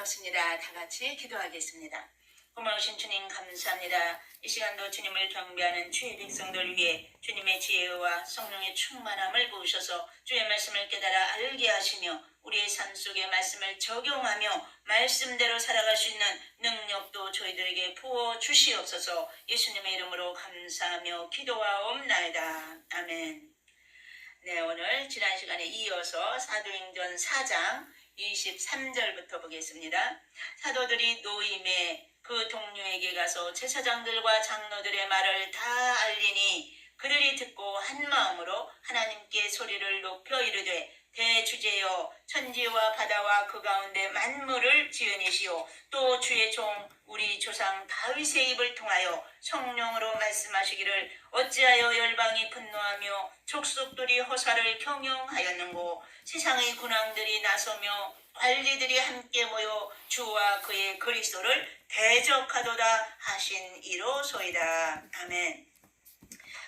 반갑습니다. 다 같이 기도하겠습니다. 고마우신 주님 감사합니다. 이 시간도 주님을 경배하는 주의 백성들 위해 주님의 지혜와 성령의 충만함을 부으셔서 주의 말씀을 깨달아 알게 하시며 우리의 삶 속에 말씀을 적용하며 말씀대로 살아갈 수 있는 능력도 저희들에게 부어 주시옵소서. 예수님의 이름으로 감사하며 기도하옵나이다. 아멘. 네, 오늘 지난 시간에 이어서 사도행전 4장 23절부터 보겠습니다. 사도들이 노임에 그 동료에게 가서 제사장들과 장로들의 말을 다 알리니 그들이 듣고 한 마음으로 하나님께 소리를 높여 이르되 대주제여 천지와 바다와 그 가운데 만물을 지으니시오 또 주의 종 우리 조상 다윗의 입을 통하여 성령으로 말씀하시기를 어찌하여 열방이 분노하며 족속들이 허사를 경영하였는고 세상의 군왕들이 나서며 관리들이 함께 모여 주와 그의 그리스도를 대적하도다 하신 이로소이다. 아멘.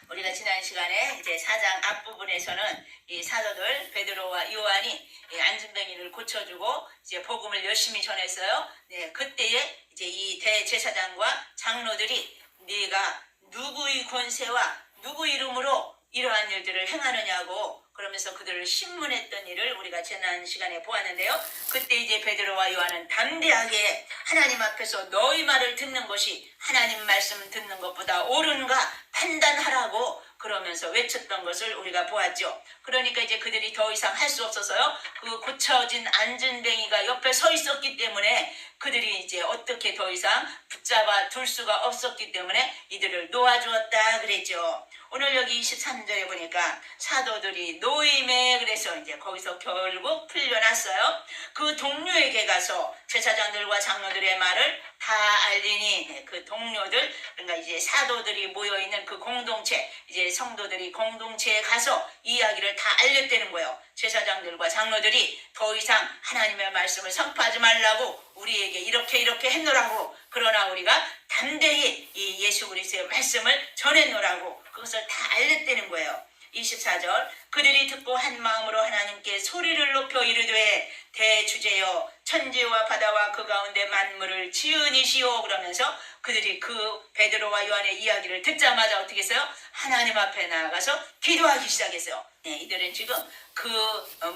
우리가 지난 시간에 이제 4장 앞부분에서는 이 사도들 베드로와 요한이 안진뱅이를 고쳐주고 이제 복음을 열심히 전했어요. 네, 그때에 이제 이 대제사장과 장로들이 네가 누구의 권세와 누구 이름으로 이러한 일들을 행하느냐고 그러면서 그들을 신문했던 일을 우리가 지난 시간에 보았는데요. 그때 이제 베드로와 요한은 담대하게 하나님 앞에서 너희 말을 듣는 것이 하나님 말씀 듣는 것보다 옳은가 판단하라고 그러면서 외쳤던 것을 우리가 보았죠. 그러니까 이제 그들이 더 이상 할 수 없어서요. 그 고쳐진 안진뱅이가 옆에 서 있었기 때문에 그들이 이제 어떻게 더 이상 붙잡아 둘 수가 없었기 때문에 이들을 놓아주었다 그랬죠. 오늘 여기 23절에 보니까 사도들이 노임에 그래서 이제 거기서 결국 풀려났어요. 그 동료에게 가서 제사장들과 장로들의 말을 다 알리니 그 동료들 그러니까 이제 사도들이 모여있는 그 공동체 이제 성도들이 공동체에 가서 이야기를 다 알렸다는 거예요. 제사장들과 장로들이 더 이상 하나님의 말씀을 선포하지 말라고 우리에게 이렇게 했노라고 그러나 우리가 담대히 이 예수 그리스도의 말씀을 전했노라고 그것을 다 알렸다는 거예요. 24절 그들이 듣고 한 마음으로 하나님께 소리를 높여 이르되 대주제여 천지와 바다와 그 가운데 만물을 지으니시오 그러면서 그들이 그 베드로와 요한의 이야기를 듣자마자 어떻게 했어요? 하나님 앞에 나아가서 기도하기 시작했어요. 네, 이들은 지금 그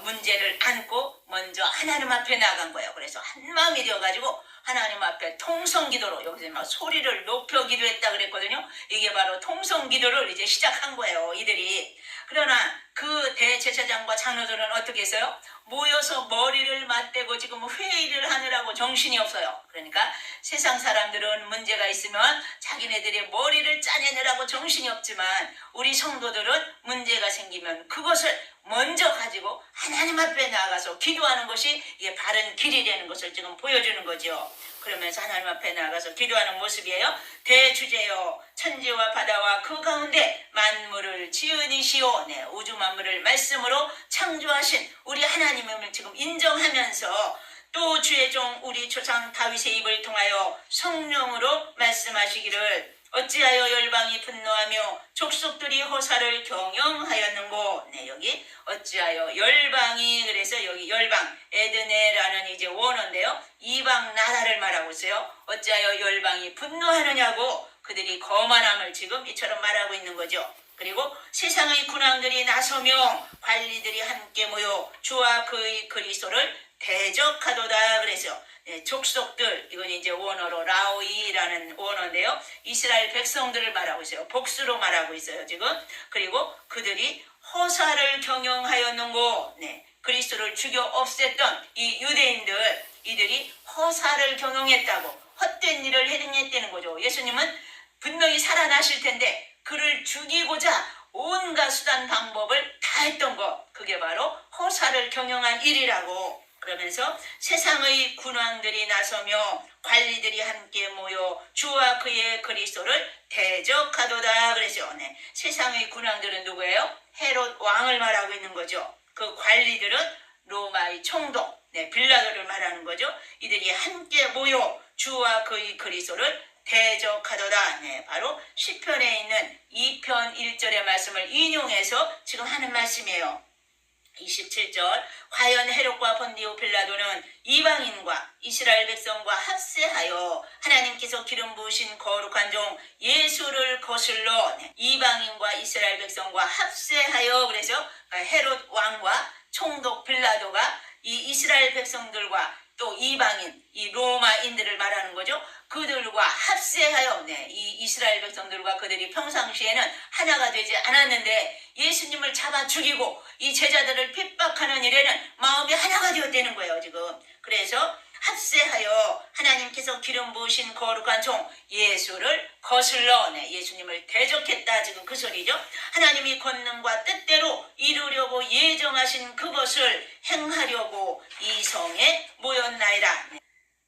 문제를 안고 먼저 하나님 앞에 나간 거예요. 그래서 한 마음이 되어가지고 하나님 앞에 통성기도로 여기서 막 소리를 높여 기도했다 그랬거든요. 이게 바로 통성기도를 이제 시작한 거예요. 이들이. 그러나 그 대제사장과 장로들은 어떻게 했어요? 모여서 머리를 맞대고 지금 회의를 하느라고 정신이 없어요. 그러니까 세상 사람들은 문제가 있으면 자기네들의 머리를 짜내느라고 정신이 없지만 우리 성도들은 문제가 생기면 그것을 먼저 가지고 하나님 앞에 나아가서 기도하는 것이 이게 바른 길이라는 것을 지금 보여주는 거죠. 그러면서 하나님 앞에 나아가서 기도하는 모습이에요. 대주제여 천지와 바다와 그 가운데 만물을 지으니시오. 네, 우주 만물을 말씀으로 창조하신 우리 하나님을 지금 인정하면서 또 주의 종 우리 조상 다윗의 입을 통하여 성령으로 말씀하시기를 어찌하여 열방이 분노하며 족속들이 허사를 경영하였는고. 네, 여기 어찌하여 열방이 그래서 여기 열방 에드네라는 이제 원어인데요. 이방 나라를 말하고 있어요. 어찌하여 열방이 분노하느냐고 그들이 거만함을 지금 이처럼 말하고 있는 거죠. 그리고 세상의 군왕들이 나서며 관리들이 함께 모여 주와 그의 그리스도를 대적하도다 그래서 네, 족속들 이건 이제 원어로 라오이라는 원어인데요. 이스라엘 백성들을 말하고 있어요. 복수로 말하고 있어요 지금. 그리고 그들이 허사를 경영하였는고. 네, 그리스도를 죽여 없앴던 이 유대인들 이들이 허사를 경영했다고 헛된 일을 행했다는 거죠. 예수님은 분명히 살아나실 텐데 그를 죽이고자 온갖 수단 방법을 다 했던 것 그게 바로 허사를 경영한 일이라고. 그러면서 세상의 군왕들이 나서며 관리들이 함께 모여 주와 그의 그리스도를 대적하도다 그러죠. 네, 세상의 군왕들은 누구예요? 헤롯 왕을 말하고 있는 거죠. 그 관리들은 로마의 총독 네, 빌라도를 말하는 거죠. 이들이 함께 모여 주와 그의 그리스도를 대적하도다. 네, 바로 시편에 있는 2편 1절의 말씀을 인용해서 지금 하는 말씀이에요. 27절 과연 헤롯과 본디오 빌라도는 이방인과 이스라엘 백성과 합세하여 하나님께서 기름 부으신 거룩한 종 예수를 거슬러 이방인과 이스라엘 백성과 합세하여 그래서 헤롯 왕과 총독 빌라도가 이 이스라엘 백성들과 또 이방인, 이 로마인들을 말하는 거죠. 그들과 합세하여 이 이스라엘 백성들과 그들이 평상시에는 하나가 되지 않았는데 예수님을 잡아 죽이고 이 제자들을 핍박하는 일에는 마음이 하나가 되었다는 거예요 지금. 그래서 합세하여 하나님께서 기름 부으신 거룩한 종 예수를 거슬러 예수님을 대적했다 지금 그 소리죠. 하나님이 권능과 뜻대로 이루려고 예정하신 그것을 행하려고 이 성에 모였나이다.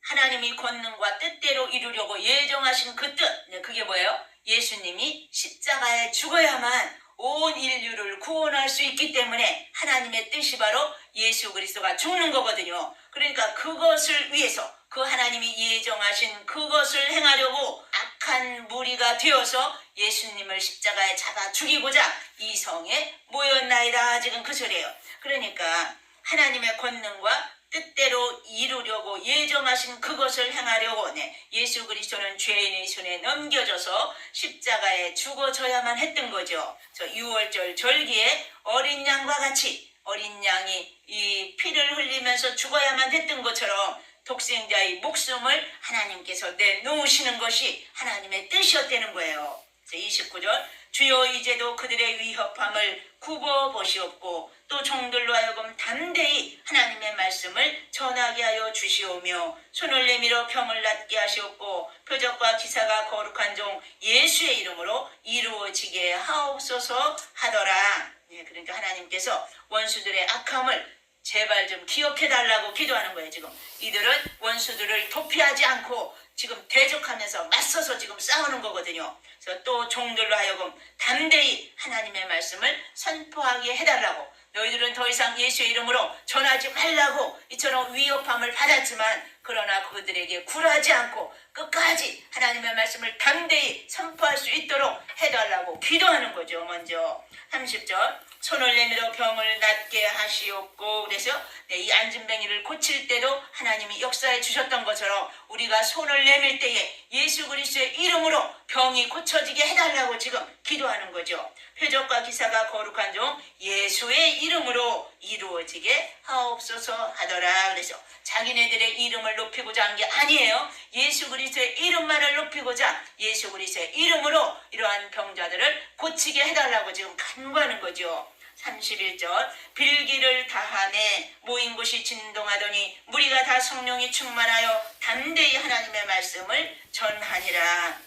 하나님이 권능과 뜻대로 이루려고 예정하신 그 뜻, 그게 뭐예요? 예수님이 십자가에 죽어야만 온 인류를 구원할 수 있기 때문에 하나님의 뜻이 바로 예수 그리스도가 죽는 거거든요. 그러니까 그것을 위해서 그 하나님이 예정하신 그것을 행하려고 악한 무리가 되어서 예수님을 십자가에 잡아 죽이고자 이 성에 모였나이다 지금 그 소리예요. 그러니까 하나님의 권능과 뜻대로 이루려고 예정하신 그것을 행하려고 예수 그리스도는 죄인의 손에 넘겨져서 십자가에 죽어져야만 했던 거죠. 저 6월절 절기에 어린 양과 같이 어린 양이 이 피를 흘리면서 죽어야만 했던 것처럼 독생자의 목숨을 하나님께서 내놓으시는 것이 하나님의 뜻이었다는 거예요. 29절 주여 이제도 그들의 위협함을 굽어보시옵고 또 종들로 하여금 담대히 하나님의 말씀을 전하게 하여 주시오며 손을 내밀어 병을 낫게 하시옵고 표적과 기사가 거룩한 종 예수의 이름으로 이루어지게 하옵소서 하더라. 그러니까 하나님께서 원수들의 악함을 제발 좀 기억해달라고 기도하는 거예요. 지금 이들은 원수들을 도피하지 않고 지금 대적하면서 맞서서 지금 싸우는 거거든요. 그래서 또 종들로 하여금 담대히 하나님의 말씀을 선포하게 해달라고. 너희들은 더 이상 예수의 이름으로 전하지 말라고 이처럼 위협함을 받았지만 그러나 그들에게 굴하지 않고 끝까지 하나님의 말씀을 담대히 선포할 수 있도록 해달라고 기도하는 거죠. 먼저 30절 손을 내밀어 병을 낫게 하시옵고 그래서 이 안진뱅이를 고칠 때도 하나님이 역사해 주셨던 것처럼 우리가 손을 내밀 때에 예수 그리스도의 이름으로 병이 고쳐지게 해달라고 지금 기도하는 거죠. 표적과 기사가 거룩한 종 예수의 이름으로 이루어지게 하옵소서 하더라. 그래서 자기네들의 이름을 높이고자 한 게 아니에요. 예수 그리스도의 이름만을 높이고자 예수 그리스도의 이름으로 이러한 병자들을 고치게 해달라고 지금 간구하는 거죠. 31절 빌기를 다하네 모인 곳이 진동하더니 무리가 다 성령이 충만하여 담대히 하나님의 말씀을 전하니라.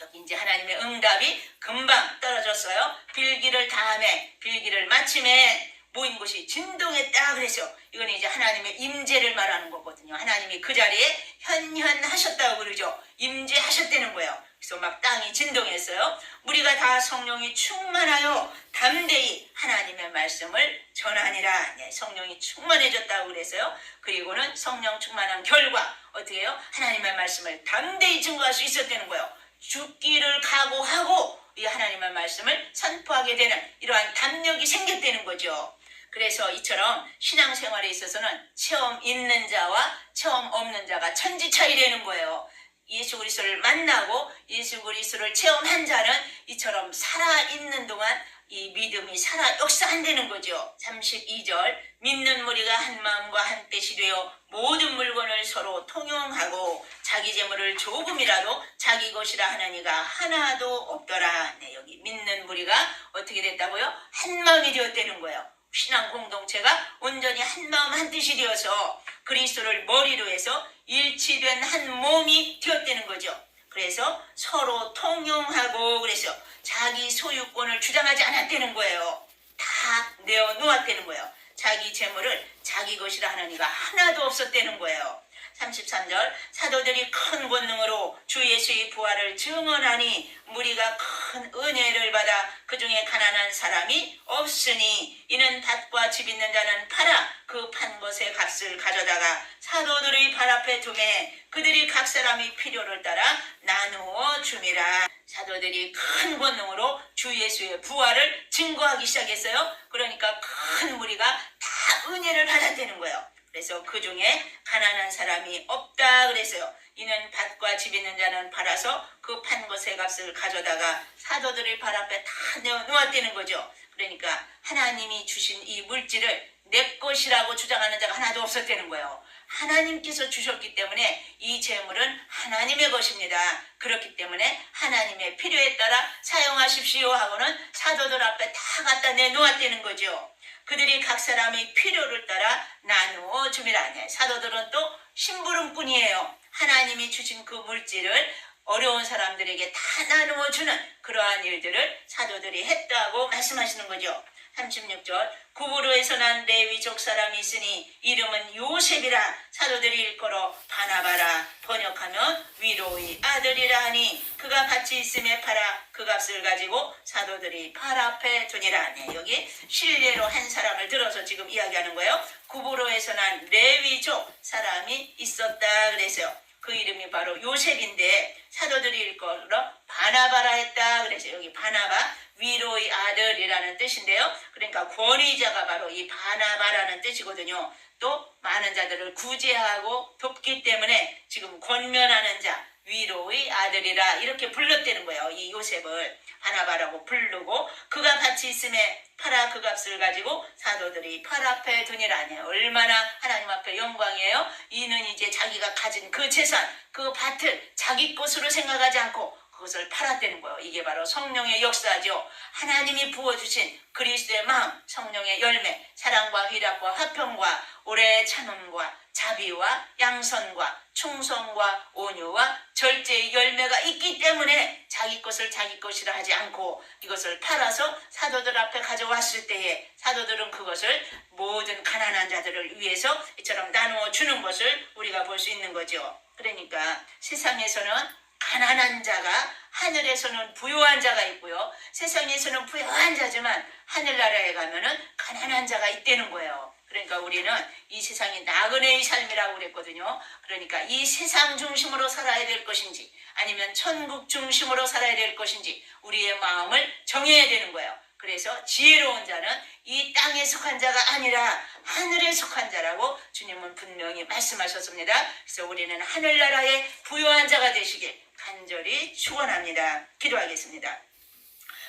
여기 이제 하나님의 응답이 금방 떨어졌어요. 빌기를 다하네 빌기를 마침에 모인 곳이 진동했다. 그래서 이건 이제 하나님의 임재를 말하는 거거든요. 하나님이 그 자리에 현현하셨다고 그러죠. 임재하셨다는 거예요. 그래서 막 땅이 진동했어요. 우리가 다 성령이 충만하여 담대히 하나님의 말씀을 전하니라. 성령이 충만해졌다고 그랬어요. 그리고는 성령 충만한 결과 어떻게 해요? 하나님의 말씀을 담대히 증거할 수 있었다는 거예요. 죽기를 각오하고 이 하나님의 말씀을 선포하게 되는 이러한 담력이 생겼다는 거죠. 그래서 이처럼 신앙생활에 있어서는 체험 있는 자와 체험 없는 자가 천지 차이라는 거예요. 예수 그리스도를 만나고 예수 그리스도를 체험한 자는 이처럼 살아있는 동안 이 믿음이 살아 역사한다는 거죠. 32절 믿는 무리가 한 마음과 한 뜻이 되어 모든 물건을 서로 통용하고 자기 재물을 조금이라도 자기 것이라 하느니가 하나도 없더라. 여기 믿는 무리가 어떻게 됐다고요? 한 마음이 되었다는 거예요. 신앙 공동체가 온전히 한 마음 한 뜻이 되어서 그리스도를 머리로 해서 일치된 한 몸이 되었다는 거죠. 그래서 서로 통용하고 그래서 자기 소유권을 주장하지 않았다는 거예요. 다 내어놓았다는 거예요. 자기 재물을 자기 것이라 하는 이가 하나도 없었다는 거예요. 33절 사도들이 큰 권능으로 주 예수의 부활을 증언하니 무리가 큰 은혜를 받아 그 중에 가난한 사람이 없으니 이는 밭과 집 있는 자는 팔아 그 판 것의 값을 가져다가 사도들의 발 앞에 두매 그들이 각 사람이 필요를 따라 나누어 줌이라. 사도들이 큰 권능으로 주 예수의 부활을 증거하기 시작했어요. 그러니까 큰 무리가 다 은혜를 받았다는 거예요. 그래서 그 중에 가난한 사람이 없다 그랬어요. 이는 밭과 집 있는 자는 팔아서 그 판 것의 값을 가져다가 사도들의 발 앞에 다 놓았다는 거죠. 그러니까 하나님이 주신 이 물질을 내 것이라고 주장하는 자가 하나도 없었다는 거예요. 하나님께서 주셨기 때문에 이 재물은 하나님의 것입니다. 그렇기 때문에 하나님의 필요에 따라 사용하십시오 하고는 사도들 앞에 다 갖다 내놓았다는 거죠. 그들이 각 사람의 필요를 따라 나누어 줌이라. 사도들은 또 심부름꾼이에요. 하나님이 주신 그 물질을 어려운 사람들에게 다 나누어 주는 그러한 일들을 사도들이 했다고 말씀하시는 거죠. 36절 구브로에서 난 레위족 사람이 있으니 이름은 요셉이라. 사도들이 일컬어 바나바라 번역하면 위로의 아들이라 하니 그가 밭이 있음에 팔아 그 값을 가지고 사도들이 발 앞에 두니라 하네. 여기 실례로 한 사람을 들어서 지금 이야기하는 거예요. 구브로에서 난 레위족 사람이 있었다 그래서요. 그 이름이 바로 요셉인데 사도들이 일컬어 바나바라 했다 그래서 여기 바나바 위로의 아들이라는 뜻인데요. 그러니까 권위자가 바로 이 바나바라는 뜻이거든요. 또 많은 자들을 구제하고 돕기 때문에 지금 권면하는 자 위로의 아들이라 이렇게 불렀다는 거예요. 이 요셉을 바나바라고 부르고 그가 밭이 있음에 팔아 그 값을 가지고 사도들이 팔 앞에 두니라 하네요. 얼마나 하나님 앞에 영광이에요. 이는 이제 자기가 가진 그 재산 그 밭을 자기 것으로 생각하지 않고 그것을 팔았다는 거예요. 이게 바로 성령의 역사죠. 하나님이 부어주신 그리스도의 마음, 성령의 열매, 사랑과 희락과 화평과 오래 참음과 자비와 양선과 충성과 온유와 절제의 열매가 있기 때문에 자기 것을 자기 것이라 하지 않고 이것을 팔아서 사도들 앞에 가져왔을 때에 사도들은 그것을 모든 가난한 자들을 위해서 이처럼 나누어 주는 것을 우리가 볼 수 있는 거죠. 그러니까 세상에서는 가난한 자가 하늘에서는 부유한 자가 있고요. 세상에서는 부유한 자지만 하늘나라에 가면은 가난한 자가 있다는 거예요. 그러니까 우리는 이 세상이 나그네의 삶이라고 그랬거든요. 그러니까 이 세상 중심으로 살아야 될 것인지 아니면 천국 중심으로 살아야 될 것인지 우리의 마음을 정해야 되는 거예요. 그래서 지혜로운 자는 이 땅에 속한 자가 아니라 하늘에 속한 자라고 주님은 분명히 말씀하셨습니다. 그래서 우리는 하늘나라의 부유한 자가 되시길 간절히 축원합니다. 기도하겠습니다.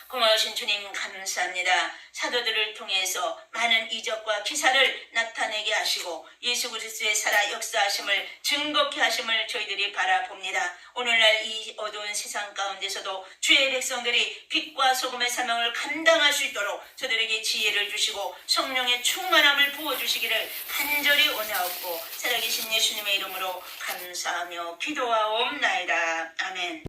고마우신 주님 감사합니다. 사도들을 통해서 많은 이적과 기사를 나타내게 하시고 예수 그리스도의 살아 역사하심을 증거케 하심을 저희들이 바라봅니다. 오늘날 이 어두운 세상 가운데서도 주의 백성들이 빛과 소금의 사명을 감당할 수 있도록 저들에게 지혜를 주시고 성령의 충만함을 부어주시기를 간절히 원하옵고 살아계신 예수님의 이름으로 감사하며 기도하옵나이다. 아멘.